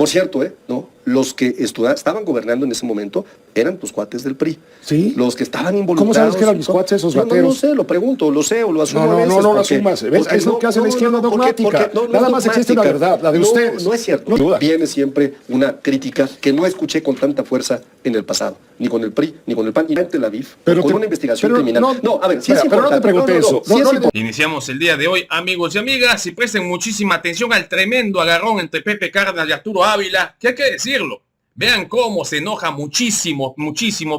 Por cierto, ¿no? Los que estaban gobernando en ese momento eran tus cuates del PRI. ¿Sí? Los que estaban involucrados. ¿Cómo sabes que eran mis cuates esos gateros? No sé, lo pregunto, lo sé o lo asumo a veces. No lo asumas. Es lo que hace la izquierda dogmática. Nada más existe una verdad, la de ustedes. No es cierto. Viene siempre una crítica que no escuché con tanta fuerza en el pasado. Ni con el PRI, ni con el PAN, ni en Tel Aviv, con una investigación criminal. A ver, si es importante. Pero no te pregunté eso. Iniciamos el día de hoy, amigos y amigas, y presten muchísima atención al tremendo agarrón entre Pepe Cárdenas y Arturo Ávila, que hay que decirlo. Vean cómo se enoja muchísimo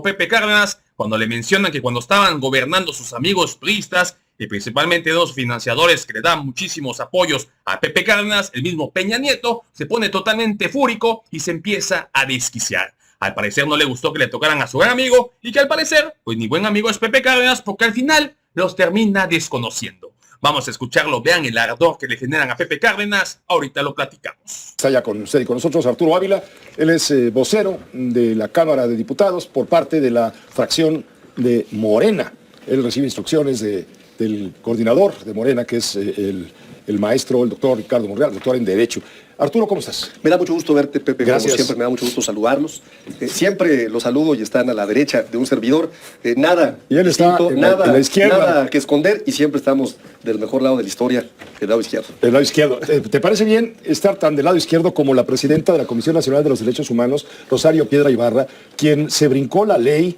Pepe Cárdenas cuando le mencionan que cuando estaban gobernando sus amigos priistas y principalmente dos financiadores que le dan muchísimos apoyos a Pepe Cárdenas, el mismo Peña Nieto, se pone totalmente fúrico y se empieza a desquiciar. Al parecer no le gustó que le tocaran a su gran amigo y que al parecer, pues ni buen amigo es Pepe Cárdenas porque al final los termina desconociendo. Vamos a escucharlo, vean el ardor que le generan a Pepe Cárdenas, ahorita lo platicamos. Está ya con usted y con nosotros Arturo Ávila, él es vocero de la Cámara de Diputados por parte de la fracción de Morena. Él recibe instrucciones del coordinador de Morena, que es el maestro, el doctor Ricardo Monreal, doctor en Derecho. Arturo, ¿cómo estás? Me da mucho gusto verte, Pepe. Gracias. Como siempre, me da mucho gusto saludarlos. Siempre los saludo y están a la derecha de un servidor. Nada y él está distinto, en la izquierda. Nada que esconder y siempre estamos del mejor lado de la historia, del lado izquierdo. Del lado izquierdo. ¿Te parece bien estar tan del lado izquierdo como la presidenta de la Comisión Nacional de los Derechos Humanos, Rosario Piedra Ibarra, quien se brincó la ley,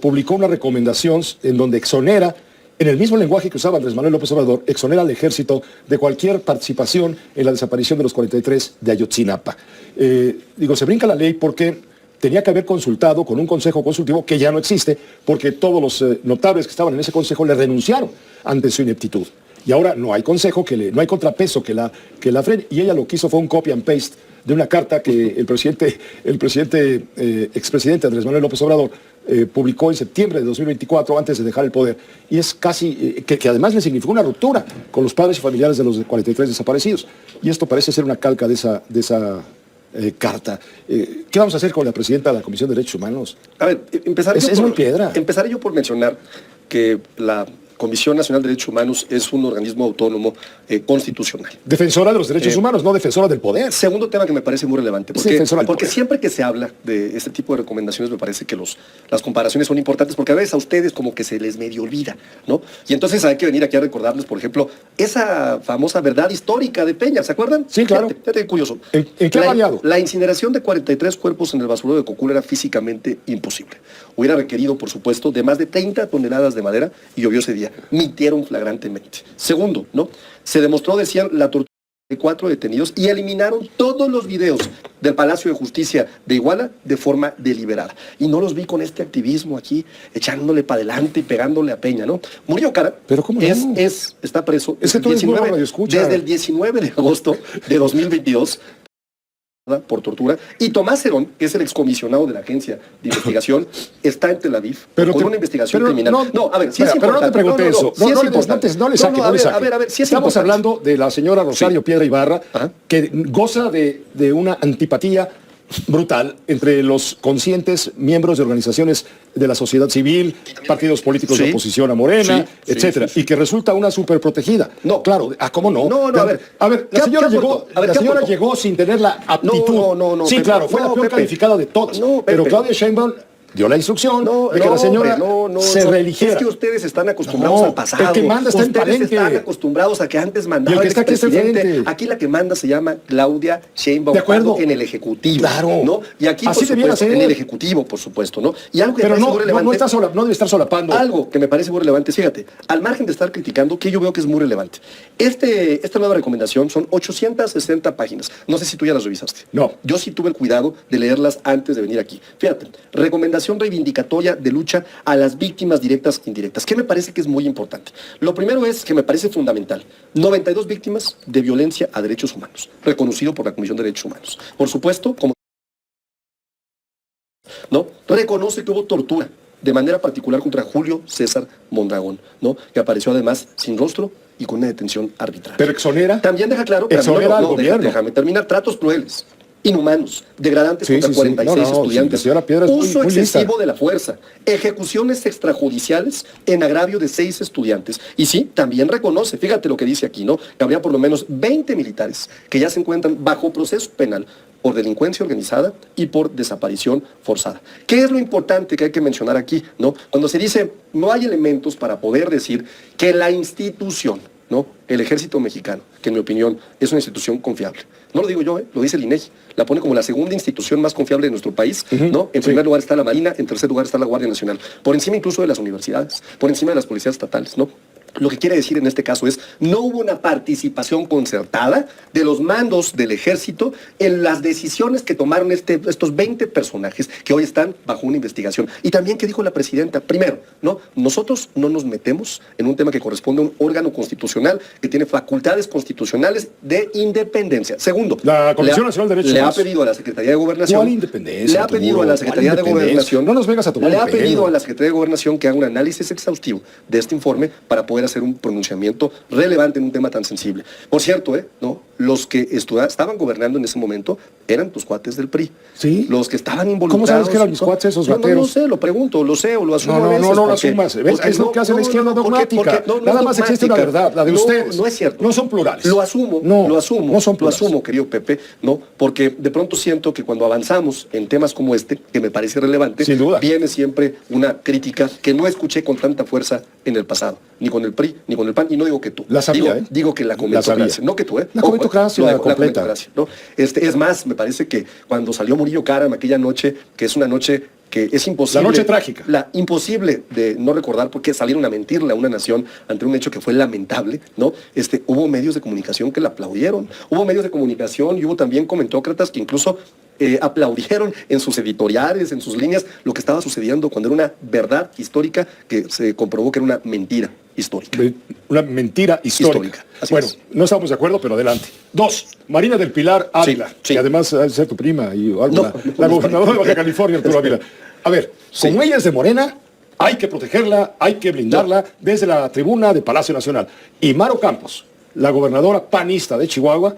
publicó una recomendación en donde exonera, en el mismo lenguaje que usaba Andrés Manuel López Obrador, exonera al ejército de cualquier participación en la desaparición de los 43 de Ayotzinapa? Se brinca la ley porque tenía que haber consultado con un consejo consultivo que ya no existe, porque todos los notables que estaban en ese consejo le renunciaron ante su ineptitud. Y ahora no hay consejo, no hay contrapeso que la frene, y ella lo que hizo fue un copy and paste de una carta que el expresidente Andrés Manuel López Obrador publicó en septiembre de 2024, antes de dejar el poder, y es casi, que además le significó una ruptura con los padres y familiares de los 43 desaparecidos. Y esto parece ser una calca de esa carta. ¿Qué vamos a hacer con la presidenta de la Comisión de Derechos Humanos? A ver, empezaré yo por mencionar que la Comisión Nacional de Derechos Humanos es un organismo autónomo constitucional. Defensora de los derechos humanos, no defensora del poder. Segundo tema que me parece muy relevante, porque siempre que se habla de este tipo de recomendaciones me parece que las comparaciones son importantes, porque a veces a ustedes como que se les medio olvida, ¿no? Y entonces hay que venir aquí a recordarles, por ejemplo, esa famosa verdad histórica de Peña, ¿se acuerdan? Sí, claro. Fíjate, curioso. ¿En qué ha variado? La incineración de 43 cuerpos en el basurero de Cocula era físicamente imposible. Hubiera requerido, por supuesto, de más de 30 toneladas de madera y llovió ese día. Mintieron flagrantemente. Segundo, ¿no? Se demostró, decían, la tortura de 4 detenidos y eliminaron todos los videos del Palacio de Justicia de Iguala de forma deliberada. Y no los vi con este activismo aquí, echándole para adelante y pegándole a Peña, ¿no? Murillo Caram. ¿Pero cómo no? Está preso desde el 19 de agosto de 2022 por tortura, y Tomás Herón, que es el excomisionado de la agencia de investigación, está en Tel Aviv con una investigación criminal. Pero no te pregunté eso. No le saque. A ver, si es Estamos hablando de la señora Rosario Piedra Ibarra, que goza de una antipatía brutal entre los conscientes miembros de organizaciones de la sociedad civil, partidos políticos de oposición a Morena, etcétera, y que resulta una superprotegida. No, claro, ¿cómo no? No, a ver, la señora llegó sin tener la aptitud. No, sí, claro, fue la peor calificada de todas. Pero Claudia Sheinbaum dio la instrucción de que la señora se reeligiera. Es que ustedes están acostumbrados al pasado. El que manda está en Palenque. Ustedes están acostumbrados a que antes mandaba el que está aquí presidente. Aquí la que manda se llama Claudia Sheinbaum. De acuerdo. En el Ejecutivo. Claro. ¿no? Y aquí, así por supuesto, en el Ejecutivo, por supuesto, ¿no? Y algo que pero me parece muy relevante, no debe estar solapando. Algo que me parece muy relevante, fíjate, al margen de estar criticando, que yo veo que es muy relevante. Esta nueva recomendación son 860 páginas. No sé si tú ya las revisaste. No. Yo sí tuve el cuidado de leerlas antes de venir aquí. Fíjate, recomendación reivindicatoria de lucha a las víctimas directas e indirectas, que me parece que es muy importante. Lo primero es que me parece fundamental. 92 víctimas de violencia a derechos humanos, reconocido por la Comisión de Derechos Humanos. Por supuesto, ¿no? Reconoce que hubo tortura, de manera particular contra Julio César Mondragón, ¿no? Que apareció además sin rostro y con una detención arbitraria. Pero exonera. También deja claro, exonera al gobierno. Déjame terminar, tratos crueles. inhumanos, degradantes Sí, contra sí, sí. 46 No, no, estudiantes, sí, la señora Piedra es muy- uso muy lista. excesivo de la fuerza, ejecuciones extrajudiciales en agravio de 6 estudiantes. Y sí, también reconoce, fíjate lo que dice aquí, ¿no? Que habría por lo menos 20 militares que ya se encuentran bajo proceso penal por delincuencia organizada y por desaparición forzada. ¿Qué es lo importante que hay que mencionar aquí, ¿no? Cuando se dice no hay elementos para poder decir que la institución, ¿no? El Ejército Mexicano, que en mi opinión es una institución confiable. No lo digo yo, lo dice el INEGI. La pone como la segunda institución más confiable de nuestro país, ¿no? En primer lugar está la Marina, en tercer lugar está la Guardia Nacional. Por encima incluso de las universidades, por encima de las policías estatales, ¿no? Lo que quiere decir en este caso es, no hubo una participación concertada de los mandos del ejército en las decisiones que tomaron estos 20 personajes que hoy están bajo una investigación. Y también, ¿qué dijo la presidenta? Primero, ¿no? Nosotros no nos metemos en un tema que corresponde a un órgano constitucional que tiene facultades constitucionales de independencia. Segundo, La Comisión Nacional de Derechos le ha Humanos. pedido a la Secretaría de Gobernación. ¿Cuál independencia, Le ha pedido Arturo? a la ¿Cuál Secretaría de independencia? Gobernación. No nos vengas a tomar Le el ha pelo. pedido a la Secretaría de Gobernación que haga un análisis exhaustivo de este informe para poder hacer un pronunciamiento relevante en un tema tan sensible. Por cierto, ¿no? Los que estaban gobernando en ese momento eran tus cuates del PRI. Sí. Los que estaban involucrados. ¿Cómo sabes que eran mis cuates esos No gateros? sé, lo pregunto, lo sé o lo asumo. No, a no, veces, no lo porque- asumas. ¿Ves? porque Es lo que hace la izquierda dogmática. Nada más existe una verdad, la de ustedes. No es cierto. No son plurales. Lo asumo, No, lo asumo, no son lo plurales. asumo, querido Pepe, ¿no? Porque de pronto siento que cuando avanzamos en temas como este, que me parece relevante, Sin duda. viene siempre una crítica que no escuché con tanta fuerza en el pasado, ni con el PRI, ni con el PAN, y no digo que tú. La sabía, digo que la comentocracia, no que tú, La comentocracia la completa. comentocracia, ¿no? Es más, me parece que cuando salió Murillo Karam aquella noche, que es una noche que es imposible. La noche trágica. Imposible de no recordar porque salieron a mentirle a una nación ante un hecho que fue lamentable, ¿no? Hubo medios de comunicación que la aplaudieron, hubo medios de comunicación y hubo también comentócratas que incluso aplaudieron en sus editoriales, en sus líneas, lo que estaba sucediendo cuando era una verdad histórica que se comprobó que era una mentira histórica. Una mentira histórica. Así Bueno, es. no estamos de acuerdo, pero adelante. 2. Marina del Pilar Ávila, Sí. que además ha de ser tu prima y algo, No, la no, gobernadora de Baja California, Arturo Ávila. A ver, Sí. como ella es de Morena, hay que protegerla, hay que blindarla desde la tribuna de Palacio Nacional. Y Maro Campos, la gobernadora panista de Chihuahua,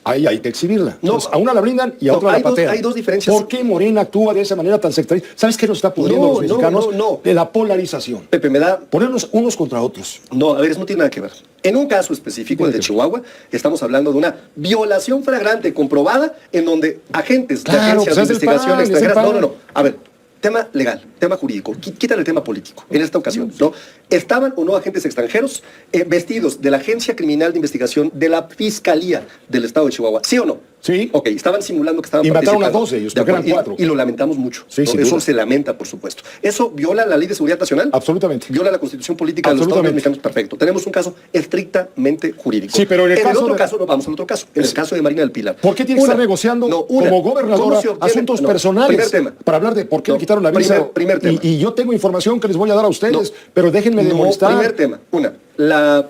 ahí hay que exhibirla. No. Entonces, a una la blindan y a No, otra la hay dos- patean. hay dos diferencias. ¿Por qué Morena actúa de esa manera tan sectaria? ¿Sabes qué nos está pudriendo No, a los mexicanos? no. De la polarización. Pepe, me da Ponernos unos contra otros. No, a ver, eso no tiene nada que ver. En un caso específico, el de Chihuahua, estamos hablando de una violación flagrante comprobada en donde agentes de Claro, agencias pues de es del investigación PAN, es del extranjeras... PAN. No. A ver, tema legal, tema jurídico. Quítale el tema político en esta ocasión, ¿no? ¿Estaban o no agentes extranjeros vestidos de la Agencia Criminal de Investigación de la Fiscalía del Estado de Chihuahua? ¿Sí o no? Sí. Ok, estaban simulando que estaban Y mataron a participando. 12 ellos, De porque acuerdo, eran 4. Y lo lamentamos mucho. Sí, ¿no? sin Eso duda. se lamenta, por supuesto. ¿Eso viola la Ley de Seguridad Nacional? Absolutamente. ¿Viola la Constitución Política de los Estados Unidos Absolutamente. Mexicanos? Perfecto. Tenemos un caso estrictamente jurídico. Sí, pero en el caso otro de- caso, no, vamos al otro caso. En el caso de Marina del Pilar. ¿Por qué tiene que estar negociando como gobernadora ¿Cómo se obtiene? asuntos No, personales? Primer tema. Para hablar de por qué No, le quitaron la visa. primer tema. Y yo tengo información que les voy a dar a ustedes, No. pero déjenme de No, molestar. primer tema. La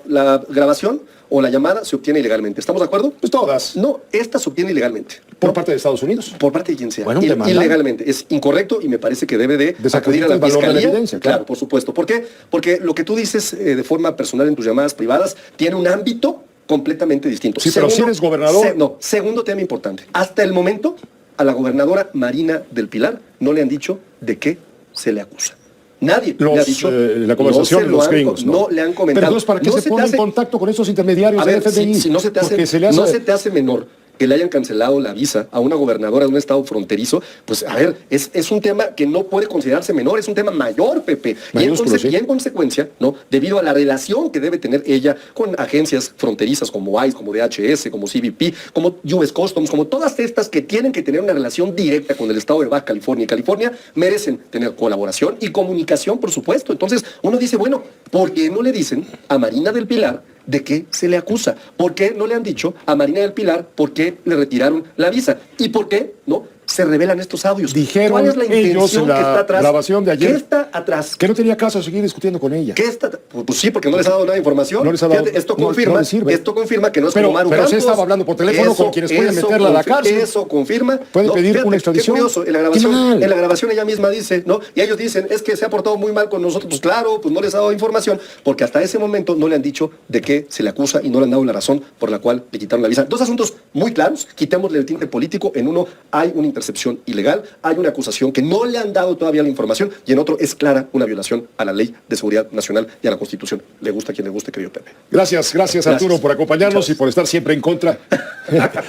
grabación o la llamada se obtiene ilegalmente. ¿Estamos de acuerdo? Pues todas. No, esta se obtiene ilegalmente. Por parte de Estados Unidos. Por parte de quien sea. Bueno, demandan. Ilegalmente. Es incorrecto y me parece que debe de Desacreditar acudir a la el valor de la fiscalía. evidencia, Claro, claro. por supuesto. ¿Por qué? Porque lo que tú dices de forma personal en tus llamadas privadas tiene un ámbito completamente distinto. Sí, pero si eres gobernador- Segundo tema importante. Hasta el momento, a la gobernadora Marina del Pilar no le han dicho de qué se le acusa. Nadie le ha dicho. La conversación no de se lo los han- gringos. No le han comentado. Pero entonces, ¿para qué No se te pone en hace- contacto con estos intermediarios a del ver, FMI? si no se te hace, Porque se le hace- no se te hace menor que le hayan cancelado la visa a una gobernadora de un estado fronterizo, pues a ver, es un tema que no puede considerarse menor, es un tema mayor, Pepe. Mayúsculo, sí. Y en consecuencia, ¿no? Debido a la relación que debe tener ella con agencias fronterizas como ICE, como DHS, como CBP, como US Customs, como todas estas que tienen que tener una relación directa con el estado de Baja California y California, merecen tener colaboración y comunicación, por supuesto. Entonces, uno dice, bueno, ¿por qué no le dicen a Marina del Pilar de qué se le acusa? ¿Por qué no le han dicho a Marina del Pilar por qué le retiraron la visa? ¿Y por qué no se revelan estos audios. Dijeron ¿Cuál es la ellos intención en la que está atrás? grabación de ayer ¿Qué está atrás? que no tenía caso seguir discutiendo con ella. ¿Qué está? Pues sí, porque no les ha dado nada de información. No les ha dado- Fíjate, esto no- confirma, no les sirve. esto confirma que no es Pero- como Maru pero se Campos. estaba hablando por teléfono con quienes pueden eso meterla a la cárcel. Eso confirma. Pueden pedir una extradición. Qué curioso, Qué mal. en la grabación ella misma dice, ¿no? Y ellos dicen, es que se ha portado muy mal con nosotros. Pues claro, pues no les ha dado información, porque hasta ese momento no le han dicho de qué se le acusa y no le han dado la razón por la cual le quitaron la visa. Dos asuntos muy claros, quitémosle el tinte político. En uno hay una intercepción ilegal, hay una acusación que no le han dado todavía la información, y en otro es clara una violación a la Ley de Seguridad Nacional y a la Constitución. Le gusta a quien le guste, querido Pepe. Gracias Arturo, por acompañarnos y por estar siempre en contra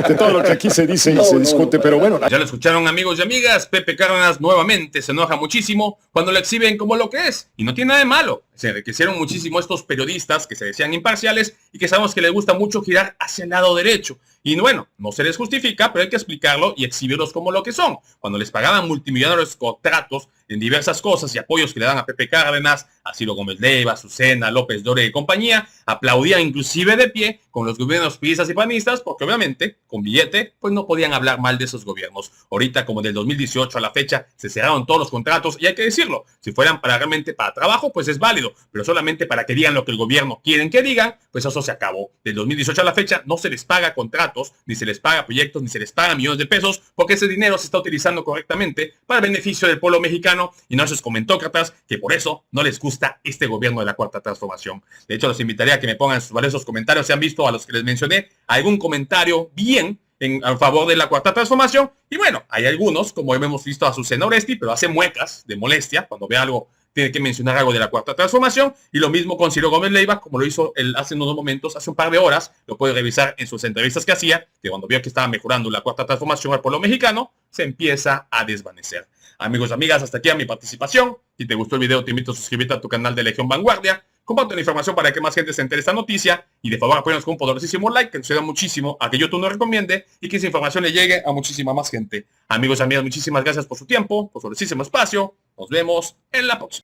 de todo lo que aquí se dice y se discute. Pero bueno, Ya lo escucharon, amigos y amigas. Pepe Cárdenas nuevamente se enoja muchísimo cuando lo exhiben como lo que es. Y no tiene nada de malo. Se enriquecieron muchísimo estos periodistas que se decían imparciales y que sabemos que les gusta mucho girar hacia el lado derecho. Y bueno, no se les justifica, pero hay que explicarlo y exhibirlos como lo que son. Cuando les pagaban multimillonarios contratos en diversas cosas y apoyos que le dan a Pepe Cárdenas, a Ciro Gómez Leiva, Azucena, López Dóriga y compañía, aplaudían inclusive de pie con los gobiernos priistas y panistas, porque obviamente, con billete, pues no podían hablar mal de esos gobiernos. Ahorita, como del 2018 a la fecha, se cerraron todos los contratos, y hay que decirlo, si fueran realmente para trabajo, pues es válido, pero solamente para que digan lo que el gobierno quieren que digan, pues eso se acabó. Del 2018 a la fecha no se les paga contratos, ni se les paga proyectos, ni se les paga millones de pesos, porque ese dinero se está utilizando correctamente para el beneficio del pueblo mexicano y no esos comentócratas que por eso no les gusta este gobierno de la Cuarta Transformación. De hecho, los invitaría a que me pongan sus valiosos comentarios, si han visto a los que les mencioné algún comentario bien a favor de la Cuarta Transformación. Y bueno, hay algunos, como hemos visto a Azucena Oresti, pero hace muecas de molestia cuando ve algo, tiene que mencionar algo de la Cuarta Transformación, y lo mismo con Ciro Gómez Leiva, como lo hizo él hace unos momentos, hace un par de horas, lo puede revisar en sus entrevistas que hacía, que cuando vio que estaba mejorando la Cuarta Transformación al pueblo mexicano, se empieza a desvanecer. Amigos y amigas, hasta aquí a mi participación. Si te gustó el video, te invito a suscribirte a tu canal de Legión Vanguardia. Comparte la información para que más gente se entere de esta noticia, y de favor apóyanos con un poderosísimo like, que nos ayuda muchísimo a que YouTube nos recomiende y que esa información le llegue a muchísima más gente. Amigos y amigas, muchísimas gracias por su tiempo, por su poderosísimo espacio. Nos vemos en la próxima.